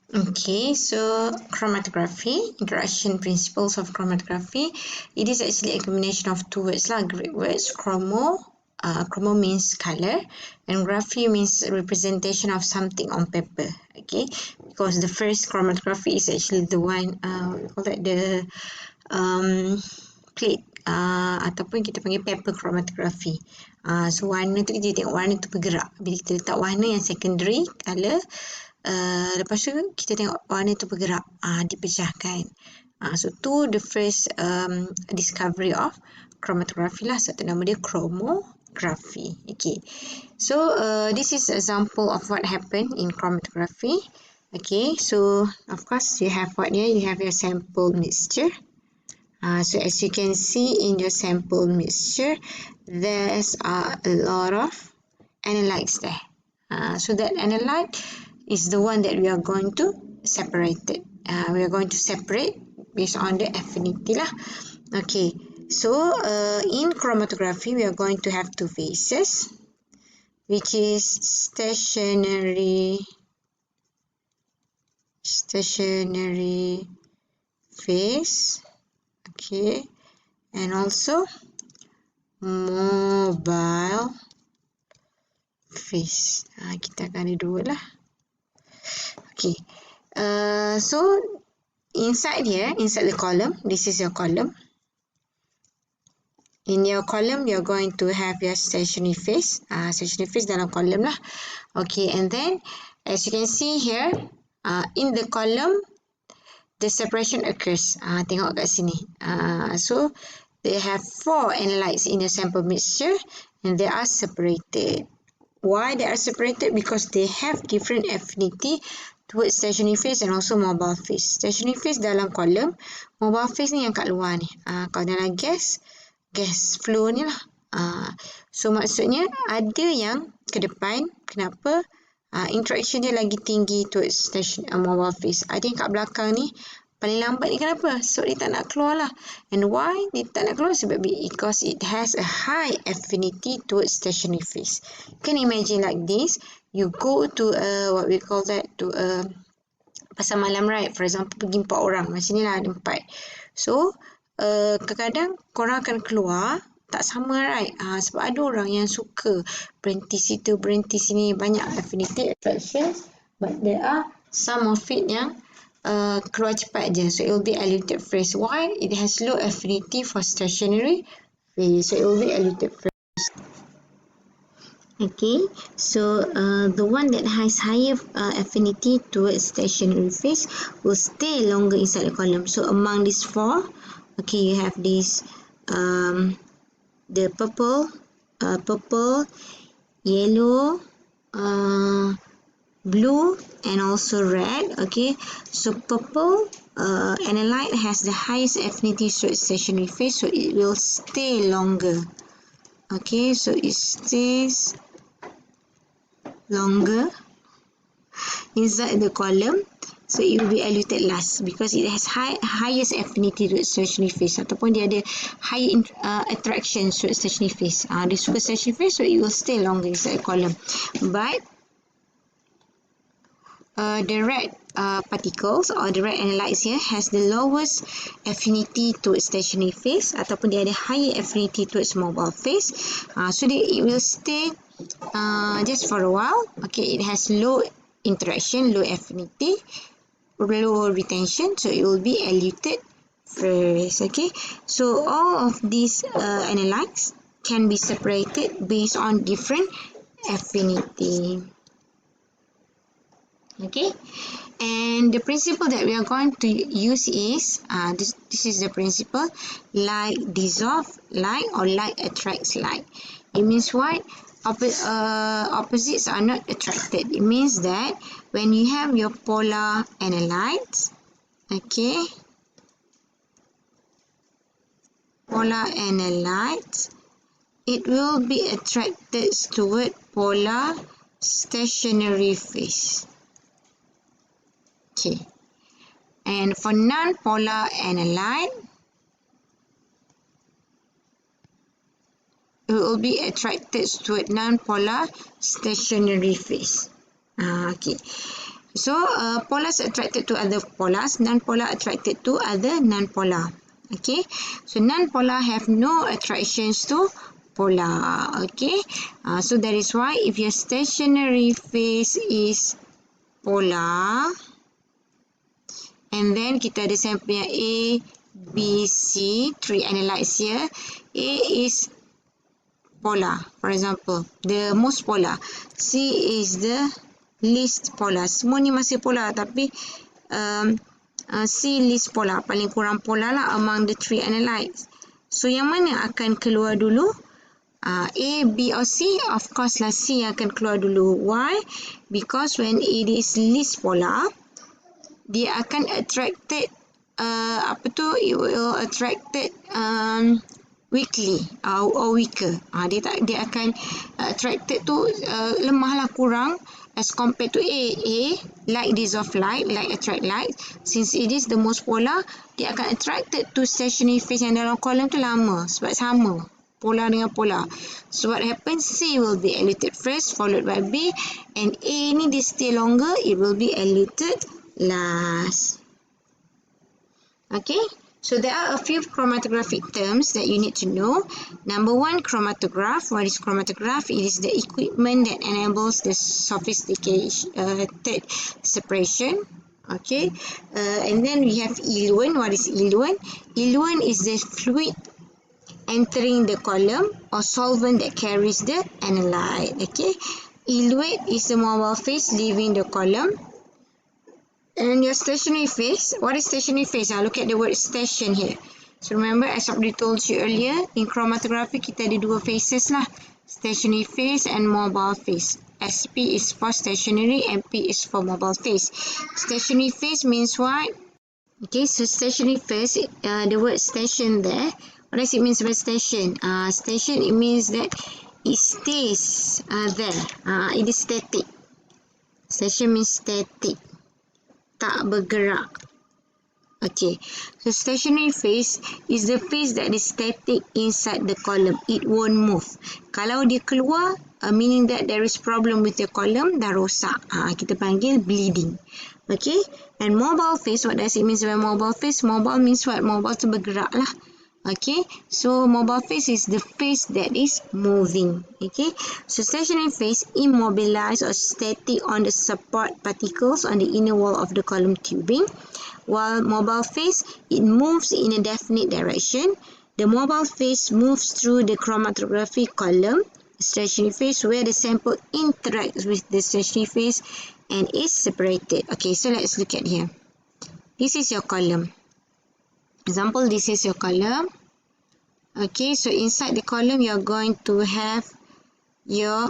Okay, so chromatography, introduction principles of chromatography. It is actually a combination of two words, Greek words. Chromo means color, and graphy means representation of something on paper. Okay, because the first chromatography is actually the one, we call that the plate, ataupun kita panggil paper chromatography. So warna tu kita tengok warna tu bergerak. Bila kita letak warna yang secondary color, lepas tu kita tengok warna tu bergerak, dipecahkan. So tu the first discovery of chromatography lah. Satu nama dia chromography. Okay. So this is example of what happened in chromatography. Okay. So of course you have what here? You have your sample mixture. So as you can see in your sample mixture, there's a lot of analytes there. So that analyte is the one that we are going to separate it. We are going to separate based on the affinity lah. Okay, so in chromatography we are going to have two phases, which is stationary phase, okay, and also mobile phase. Kita akan ada dua lah. Okay, so inside here, inside the column, this is your column. In your column, you're going to have your stationary phase. Stationary phase dalam column lah. Okay, and then as you can see here, in the column, the separation occurs. Tengok kat sini. So they have 4 analytes in the sample mixture and they are separated. Why they are separated? Because they have different affinity towards stationary phase and also mobile phase. Stationary phase dalam column, mobile phase ni yang kat luar ni. Kalau dalam gas flow ni lah. So maksudnya ada yang ke depan. Kenapa? Interaction dia lagi tinggi towards mobile phase. Ada yang kat belakang ni paling lambat ni kenapa? So dia tak nak keluar lah. And why dia tak nak keluar? Sebab because it has a high affinity towards stationary phase. You can imagine like this. You go to what we call that, to a pasar malam, right? For example, pergi 4 orang. Macam ni lah ada 4. So kadang-kadang korang akan keluar tak sama, right? Sebab ada orang yang suka berhenti situ, berhenti sini, banyak affinity attractions, but there are some of it yang keluar cepat je. So it will be eluted phase. Why? It has low affinity for stationary phase. So it will be eluted phase. Okay, so the one that has higher affinity towards stationary phase will stay longer inside the column. So among these 4, okay, you have this the purple, yellow, blue, and also red. Okay, so purple analyte has the highest affinity towards stationary phase, so it will stay longer. Okay, so it stays longer inside the column, so it will be eluted last because it has highest affinity to stationary phase, ataupun dia ada high attraction to stationary phase. Dia suka stationary phase, so it will stay longer inside the column. But the red particles or the red analytes here has the lowest affinity to stationary phase, ataupun dia ada higher affinity towards mobile phase. So it will stay just for a while. Okay, it has low interaction, low affinity, low retention, so it will be eluted first. Okay, so all of these analytes can be separated based on different affinity. Okay, and the principle that we are going to use is this is the principle: light dissolves light or light attracts light. It means what? Opposites are not attracted. It means that when you have your polar analytes, okay, polar analytes, it will be attracted toward polar stationary phase. Okay, and for non-polar analyte, it will be attracted toward non-polar stationary phase. Okay, So, polars attracted to other polars, non-polar attracted to other non-polar. Okay, so non-polar have no attractions to polar. Okay, so that is why if your stationary phase is polar, and then kita ada sampel yang A, B, C, 3 analytes here. A is polar, for example, the most polar. C is the least polar. Semua ni masih polar, tapi C least polar, paling kurang polar lah among the 3 analytes. So yang mana akan keluar dulu? A, B or C? Of course lah C yang akan keluar dulu. Why? Because when it is least polar, dia akan attracted it will attracted weakly or weaker. Dia akan attracted tu lemah lah, kurang as compared to A. A like dissolve light, like attract light. Since it is the most polar, dia akan attracted to stationary phase yang dalam kolom tu lama sebab sama polar dengan polar. So what happens? C will be eluted first, followed by B, and A ni dia stay longer, it will be eluted last. Okay, so there are a few chromatographic terms that you need to know. Number one, chromatograph. What is chromatograph? It is the equipment that enables the sophisticated separation. Okay, and then we have eluent. What is eluent? Eluent is the fluid entering the column or solvent that carries the analyte. Okay, eluate is the mobile phase leaving the column. And your stationary phase, what is stationary phase? Look at the word station here. So remember, as I already told you earlier, in chromatography kita ada dua phases lah. Stationary phase and mobile phase. SP is for stationary and P is for mobile phase. Stationary phase means what? Okay, so stationary phase, the word station there. What does it mean by station? Station, it means that it stays there. It is static. Station means static. Tak bergerak. Okay, so stationary phase is the phase that is static inside the column. It won't move. Kalau dia keluar, meaning that there is problem with the column, dah rosak. Kita panggil bleeding. Okay, and mobile phase, what does it mean by mobile phase? Mobile means what? Mobile tu bergerak lah. Okay, so mobile phase is the phase that is moving. Okay, so stationary phase immobilized or static on the support particles on the inner wall of the column tubing, while mobile phase, it moves in a definite direction. The mobile phase moves through the chromatography column, stationary phase, where the sample interacts with the stationary phase and is separated. Okay, so let's look at here. This is your column. Example, this is your column. Okay, so inside the column, you're going to have your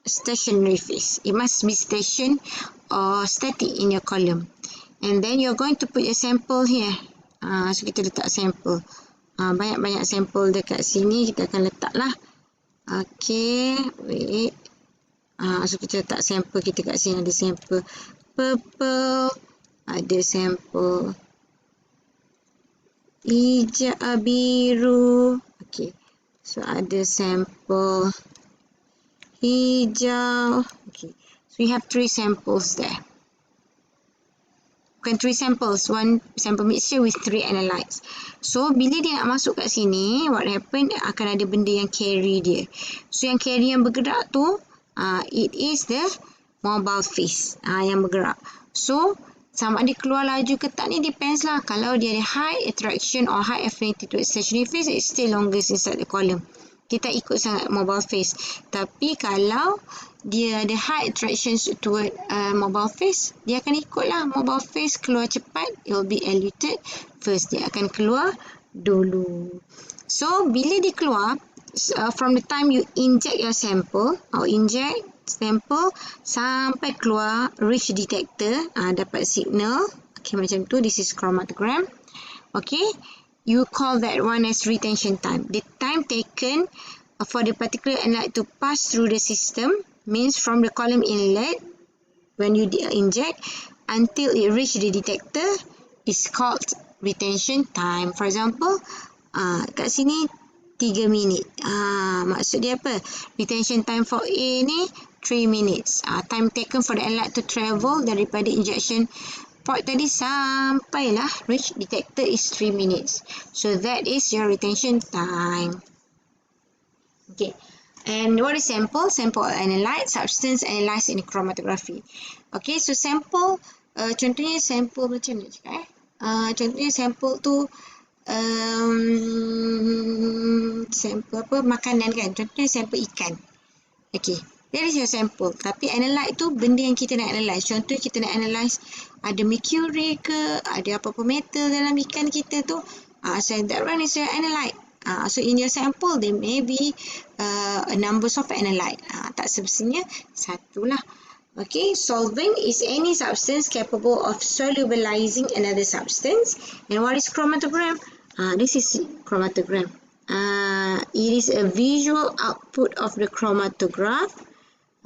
stationary phase. It must be stationed or static in your column. And then you're going to put your sample here. So kita letak sample. Banyak-banyak sample dekat sini, kita akan letak lah. Okay, wait. So kita letak sample kita kat sini. Ada sample purple, ada sample hijau, biru. Okay, so ada sampel hijau. Okay, so we have 3 samples there. Bukan 3 samples, 1 sample mixture with 3 analytes. So bila dia nak masuk kat sini, what happen, akan ada benda yang carry dia. So yang carry yang bergerak tu, it is the mobile phase yang bergerak. So sama ada keluar laju ke tak ni depends lah. Kalau dia ada high attraction or high affinity to stationary phase, it stay longest inside the column. Kita ikut sangat mobile phase. Tapi kalau dia ada high attraction toward mobile phase, dia akan ikut lah mobile phase keluar cepat, it will be eluted first. Dia akan keluar dulu. So bila dia keluar, from the time you inject your sample or inject sample sampai keluar reach detector, dapat signal. Okay, macam tu. This is chromatogram. Okay, you call that one as retention time. The time taken for the particular analyte to pass through the system means from the column inlet when you inject until it reach the detector is called retention time. For example, kat sini 3 minit. Maksud dia apa? Retention time for A ni 3 minutes. Time taken for the analyte to travel daripada injection port tadi sampailah reach detector is 3 minutes. So that is your retention time. Okay. And what is sample? Sample analyte, substance analyzed in chromatography. Okay, so sample, contohnya sample macam ni cakap contohnya sample tu sampel apa makanan kan, contohnya sampel ikan. Okay, that is your sample. Tapi analyte tu benda yang kita nak analyze. Contoh kita nak analyze ada mercury ke, ada apa-apa metal dalam ikan kita tu, so that one is your analyte. So in your sample there may be a numbers of analyte. Tak semestinya satu lah. Okay, solvent is any substance capable of solubilizing another substance. And what is chromatogram? This is chromatogram. It is a visual output of the chromatograph.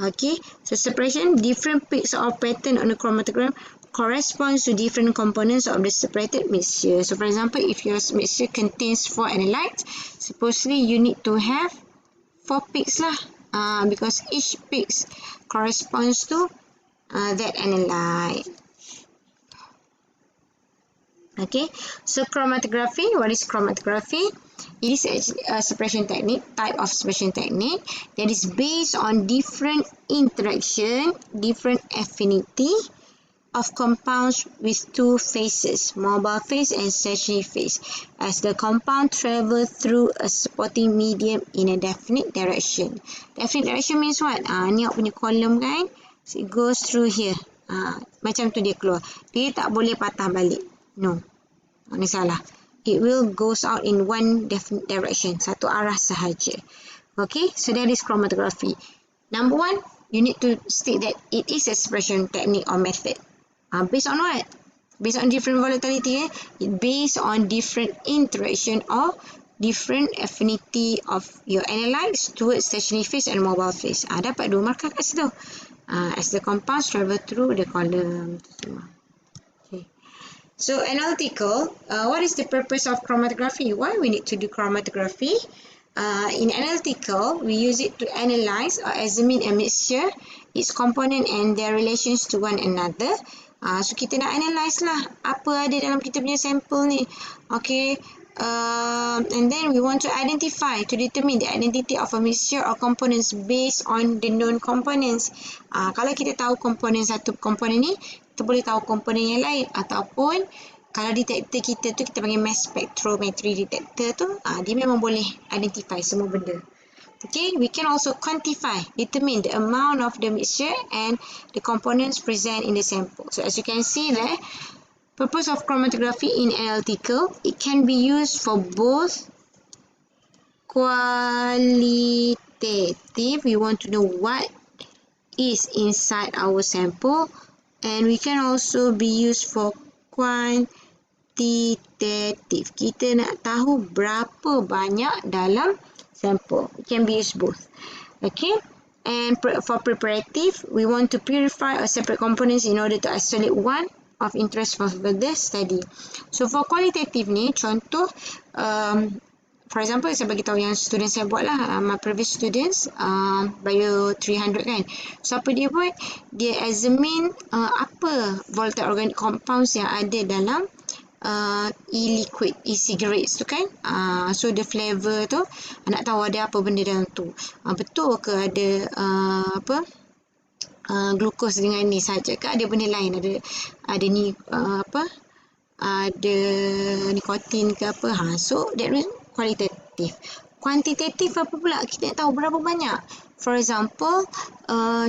Okay, so separation, different peaks or pattern on the chromatogram corresponds to different components of the separated mixture. So for example, if your mixture contains 4 analytes, supposedly you need to have 4 peaks lah. Because each peak corresponds to that analyte. Okay, so chromatography, what is chromatography? It is a separation technique, type of separation technique that is based on different interaction, different affinity of compounds with two phases, mobile phase and stationary phase, as the compound travel through a supporting medium in a definite direction. Definite direction means what? Ni awak punya column kan? So it goes through here. Macam tu dia keluar. Dia tak boleh patah balik. No. Ni salah. It will goes out in one definite direction. Satu arah sahaja. Okay, so that is chromatography. Number 1, you need to state that it is a separation technique or method. Based on what? Based on different volatility. It based on different interaction or different affinity of your analytes towards stationary phase and mobile phase. Dapat 2 markah kat situ. As the compounds travel through the column. Okay. So analytical, what is the purpose of chromatography? Why we need to do chromatography? In analytical, we use it to analyze or examine a mixture, its component and their relations to one another. So kita nak analyze lah apa ada dalam kita punya sampel ni. Okay, and then we want to identify, to determine the identity of a mixture or components based on the known components. Kalau kita tahu komponen satu komponen ni, kita boleh tahu komponen yang lain. Ataupun kalau detektor kita tu, kita panggil mass spectrometry detector tu, dia memang boleh identify semua benda. Okay, we can also quantify, determine the amount of the mixture and the components present in the sample. So as you can see there, purpose of chromatography in analytical, it can be used for both qualitative, we want to know what is inside our sample, and we can also be used for quantitative. Kita nak tahu berapa banyak dalam sample. It can be used both. Okay, and for preparative, we want to purify or separate components in order to isolate one of interest for further study. So for qualitative ni, contoh, for example, saya bagi tahu yang student saya buat lah, my previous students, bio 300 kan. So apa dia buat? Dia examine apa volatile organic compounds yang ada dalam e-liquid, e-cigarettes tu kan. So the flavor tu, nak tahu ada apa benda dalam tu. Betul ke ada glukos dengan ni saja ke ada benda lain, ada ni ada nikotin ke apa. So that means qualitative. Quantitative apa pula? Kita nak tahu berapa banyak. For example,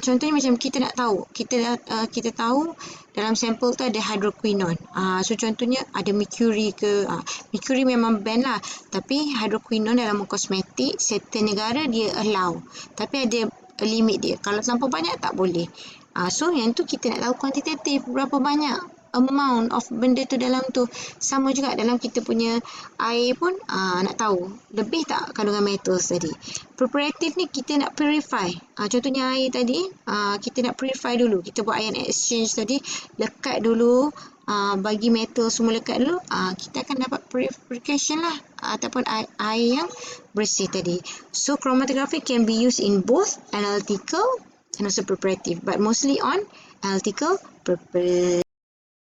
contohnya macam kita nak tahu, kita tahu dalam sampel tu ada hydroquinone. So contohnya ada mercury ke, mercury memang ban lah, tapi hydroquinone dalam kosmetik certain negara dia allow, tapi ada limit dia. Kalau terlampau banyak tak boleh. So yang tu kita nak tahu kuantitatif, berapa banyak amount of benda tu dalam tu. Sama juga dalam kita punya air pun, nak tahu lebih tak kandungan metals tadi. Preparative ni kita nak purify. Contohnya air tadi, kita nak purify dulu. Kita buat ion exchange tadi, lekat dulu, bagi metal semua lekat dulu, kita akan dapat purification lah, ataupun air yang bersih tadi. So chromatography can be used in both analytical and also preparative, but mostly on analytical purpose.